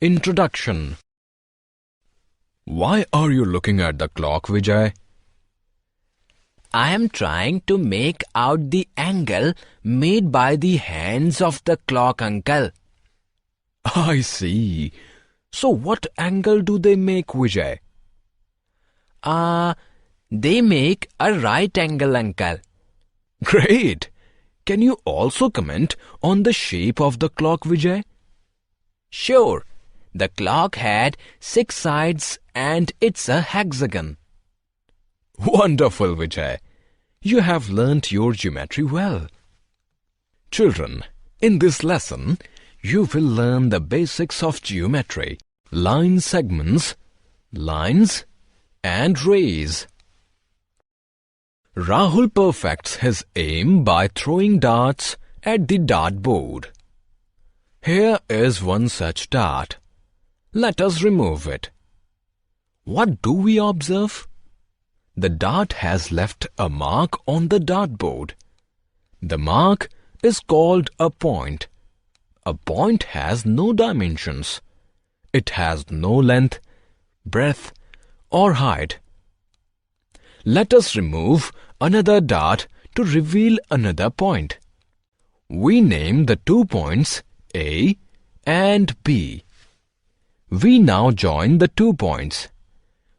Introduction. Why are you looking at the clock, Vijay? I am trying to make out the angle made by the hands of the clock, uncle. I see. So what angle do they make, Vijay? They make a right angle, uncle. Great. Can you also comment on the shape of the clock, Vijay? Sure. The clock had 6 sides and it's a hexagon. Wonderful, Vijay. You have learnt your geometry well. Children, in this lesson, you will learn the basics of geometry, line segments, lines, and rays. Rahul perfects his aim by throwing darts at the dartboard. Here is one such dart. Let us remove it. What do we observe? The dart has left a mark on the dartboard. The mark is called a point. A point has no dimensions. It has no length, breadth, or height. Let us remove another dart to reveal another point. We name the 2 points A and B. We now join the 2 points.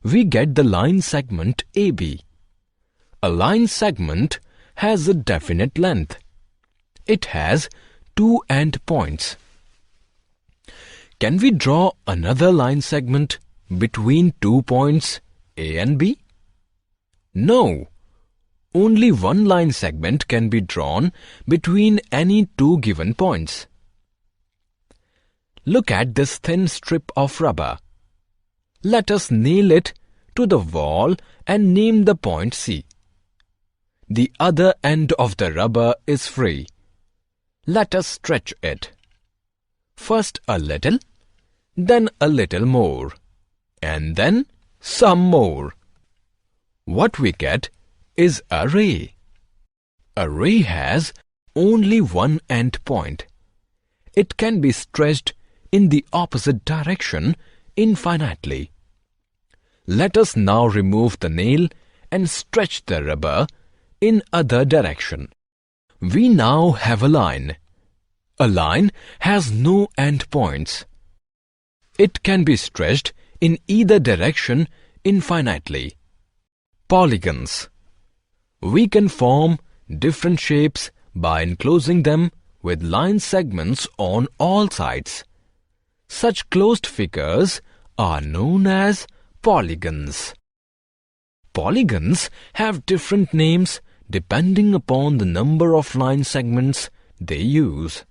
We get the line segment AB. A line segment has a definite length. It has 2 endpoints. Can we draw another line segment between 2 points A and B? No. Only one line segment can be drawn between any 2 given points. Look at this thin strip of rubber. Let us nail it to the wall and name the point C. The other end of the rubber is free. Let us stretch it. First a little, then a little more, and then some more. What we get is a ray. A ray has only one end point. It can be stretched in the opposite direction infinitely. Let us now remove the nail and stretch the rubber in other direction. We now have a line. A line has no end points. It can be stretched in either direction infinitely. Polygons. We can form different shapes by enclosing them with line segments on all sides. Such closed figures are known as polygons. Polygons have different names depending upon the number of line segments they use.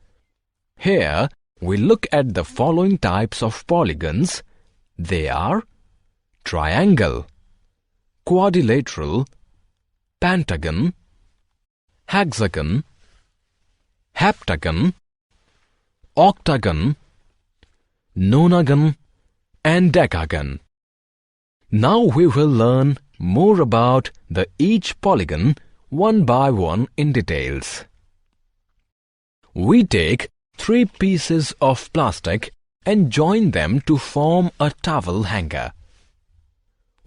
Here we look at the following types of polygons. They are triangle, quadrilateral, pentagon, hexagon, heptagon, octagon, nonagon, and decagon. Now we will learn more about each polygon one by one in details. We take 3 pieces of plastic and join them to form a towel hanger.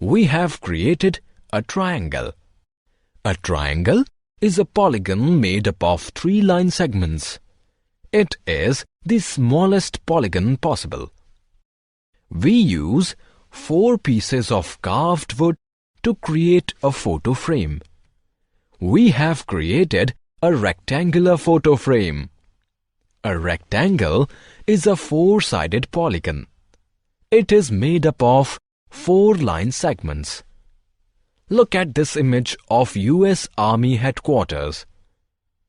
We have created a triangle. A triangle is a polygon made up of 3 line segments. It is the smallest polygon possible. We use 4 pieces of carved wood to create a photo frame. We have created a rectangular photo frame. A rectangle is a 4-sided polygon. It is made up of 4 line segments. Look at this image of US Army headquarters.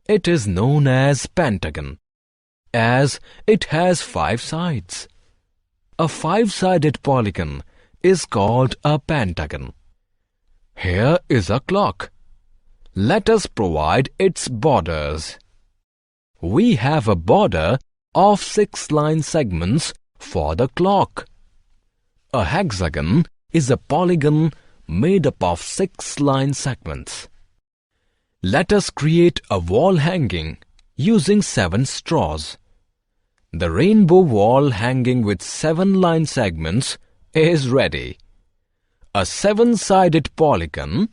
It is known as Pentagon, as it has 5 sides. A 5-sided polygon is called a pentagon. Here is a clock. Let us provide its borders. We have a border of 6 line segments for the clock. A hexagon is a polygon made up of 6 line segments. Let us create a wall hanging using 7 straws. The rainbow wall hanging with 7 line segments is ready. A 7-sided polygon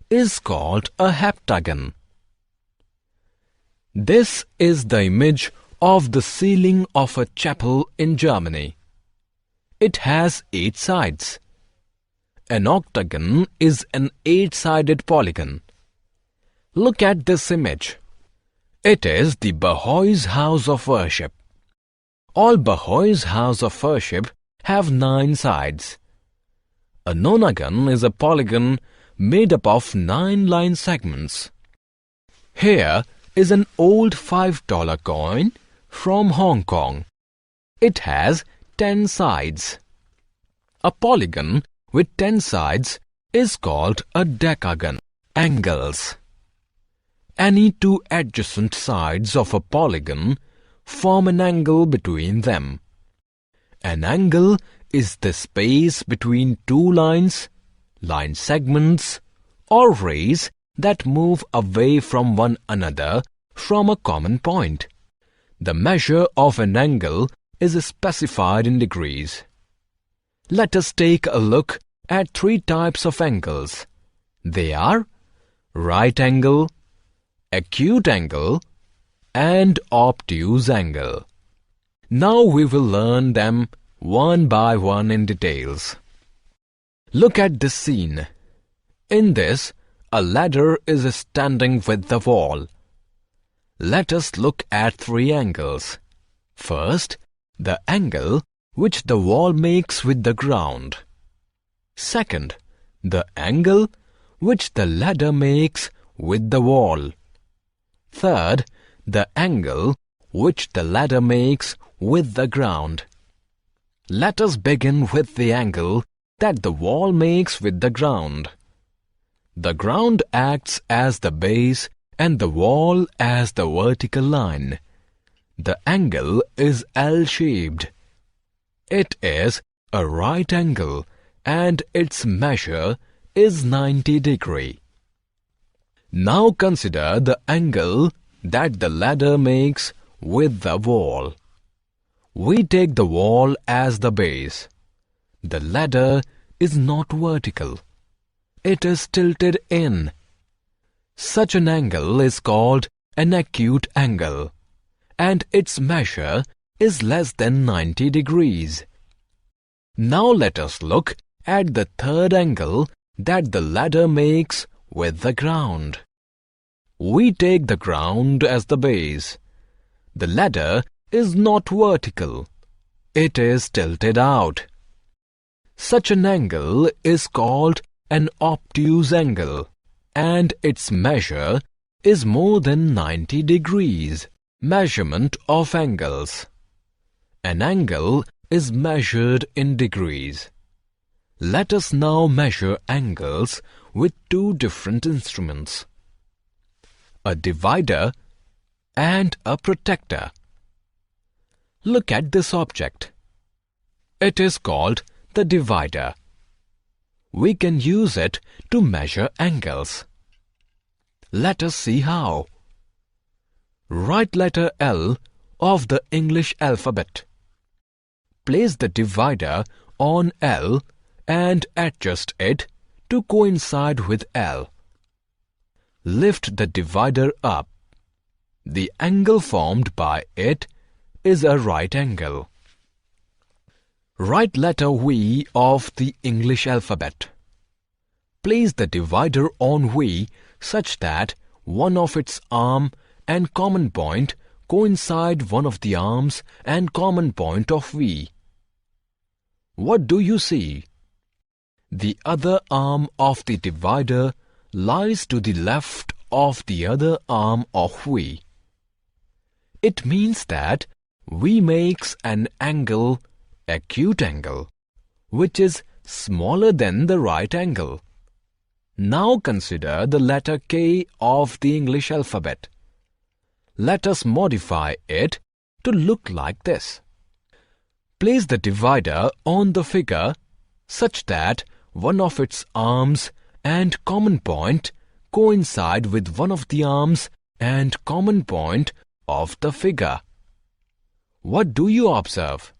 is called a heptagon. This is the image of the ceiling of a chapel in Germany. It has 8 sides. An octagon is an 8-sided polygon. Look at this image. It is the Bahá'í's house of worship. All Bahá'í's house of worship have 9 sides. A nonagon is a polygon made up of 9 line segments. Here is an old $5 coin from Hong Kong. It has 10 sides. A polygon with 10 sides is called a decagon. Angles. Any 2 adjacent sides of a polygon form an angle between them. An angle is the space between 2 lines, line segments, or rays that move away from one another from a common point. The measure of an angle is specified in degrees. Let us take a look at 3 types of angles. They are right angle, acute angle, and obtuse angle. Now we will learn them one by one in details. Look at this scene. In this, a ladder is standing with the wall. Let us look at 3 angles. First, the angle which the wall makes with the ground. Second, the angle which the ladder makes with the wall. Third, the angle which the ladder makes with the ground. Let us begin with the angle that the wall makes with the ground. The ground acts as the base and the wall as the vertical line. The angle is L-shaped. It is a right angle and its measure is 90 degrees. Now consider the angle that the ladder makes with the wall. We take the wall as the base. The ladder is not vertical. It is tilted in. Such an angle is called an acute angle, and its measure is less than 90 degrees. Now let us look at the third angle that the ladder makes with the ground. We take the ground as the base. The ladder is not vertical. It is tilted out. Such an angle is called an obtuse angle, and its measure is more than 90 degrees. Measurement of angles. An angle is measured in degrees. Let us now measure angles with 2 different instruments: a divider and a protractor. Look at this object. It is called the divider. We can use it to measure angles. Let us see how. Write letter L of the English alphabet. Place the divider on L and adjust it to coincide with L. Lift the divider up. The angle formed by it is a right angle. Write letter V of the English alphabet. Place the divider on V such that one of its arm and common point coincide one of the arms and common point of V. What do you see? The other arm of the divider lies to the left of the other arm of V. It means that V makes an angle, acute angle, which is smaller than the right angle. Now consider the letter K of the English alphabet. Let us modify it to look like this. Place the divider on the figure such that one of its arms and common point coincide with one of the arms and common point of the figure. what do you observe?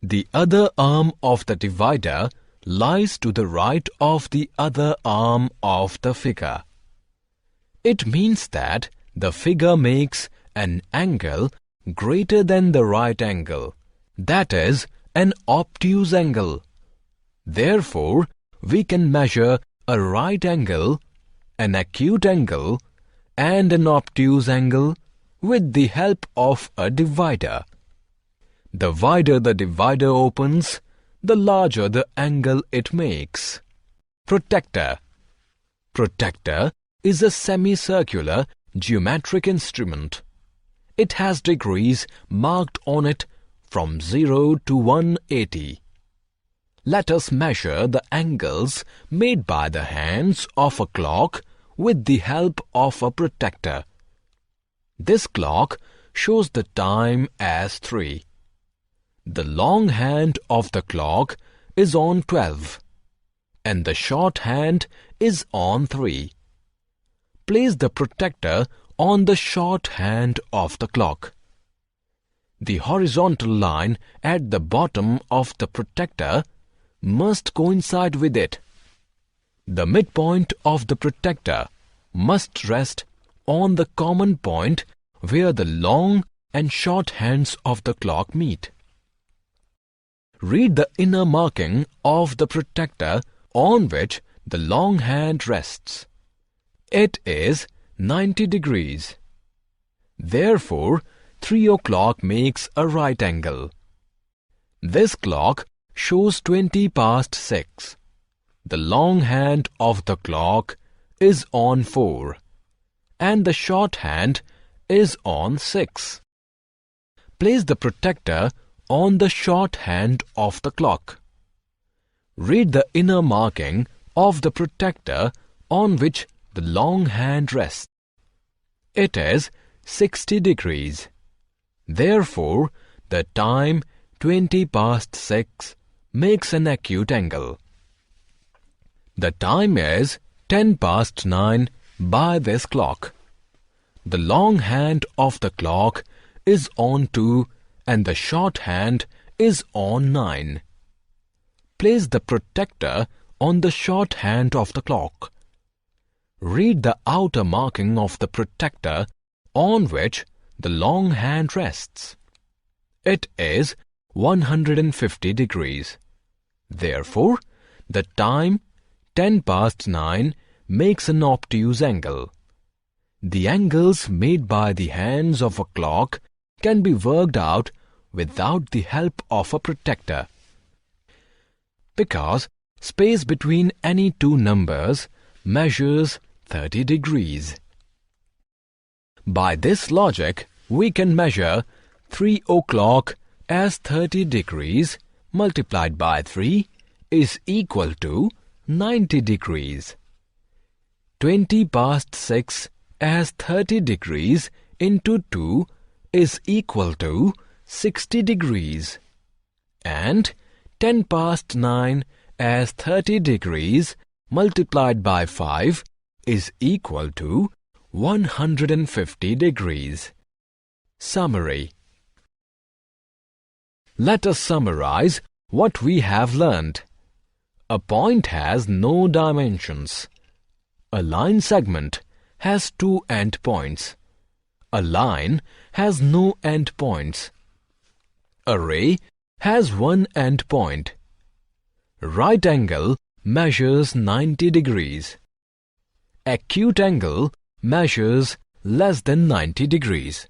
The other arm of the divider lies to the right of the other arm of the figure. It means that the figure makes an angle greater than the right angle, that is, an obtuse angle. Therefore, we can measure a right angle, an acute angle, and an obtuse angle with the help of a divider. The wider the divider opens, the larger the angle it makes. Protractor. Protractor is a semicircular geometric instrument. It has degrees marked on it from 0 to 180. Let us measure the angles made by the hands of a clock with the help of a protractor. This clock shows the time as 3. The long hand of the clock is on 12 and the short hand is on 3. Place the protractor on the short hand of the clock. The horizontal line at the bottom of the protractor must coincide with it. The midpoint of the protractor must rest on the common point where the long and short hands of the clock meet. Read the inner marking of the protractor on which the long hand rests. It is 90 degrees. Therefore, 3 o'clock makes a right angle. This clock shows 20 past 6. The long hand of the clock is on 4 and the short hand is on 6. Place the protractor on the short hand of the clock. Read the inner marking of the protractor on which the long hand rests. It is 60 degrees. Therefore, the time 20 past 6 makes an acute angle. The time is 10 past 9 by this clock. The long hand of the clock is on 2 and the short hand is on 9. Place the protractor on the short hand of the clock. Read the outer marking of the protractor on which the long hand rests. It is 150 degrees. Therefore, the time 10 past 9 makes an obtuse angle. The angles made by the hands of a clock can be worked out without the help of a protractor, because space between any two numbers measures 30 degrees. By this logic, we can measure 3 o'clock as 30 degrees multiplied by 3 is equal to 90 degrees. 20 past 6 as 30 degrees into 2 is equal to 60 degrees. And 10 past 9 as 30 degrees multiplied by 5 is equal to 150 degrees. Summary. Let us summarize what we have learned. A point has no dimensions. A line segment has 2 endpoints. A line has no endpoints. A ray has 1 endpoint. Right angle measures 90 degrees. Acute angle measures less than 90 degrees.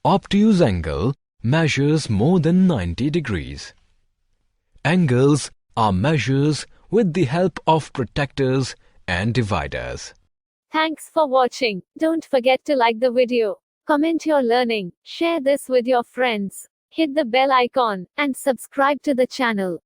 Obtuse angle measures more than 90 degrees. Angles are measures with the help of protractors and dividers. Thanks for watching. Don't forget to like the video, comment your learning, share this with your friends, hit the bell icon, and subscribe to the channel.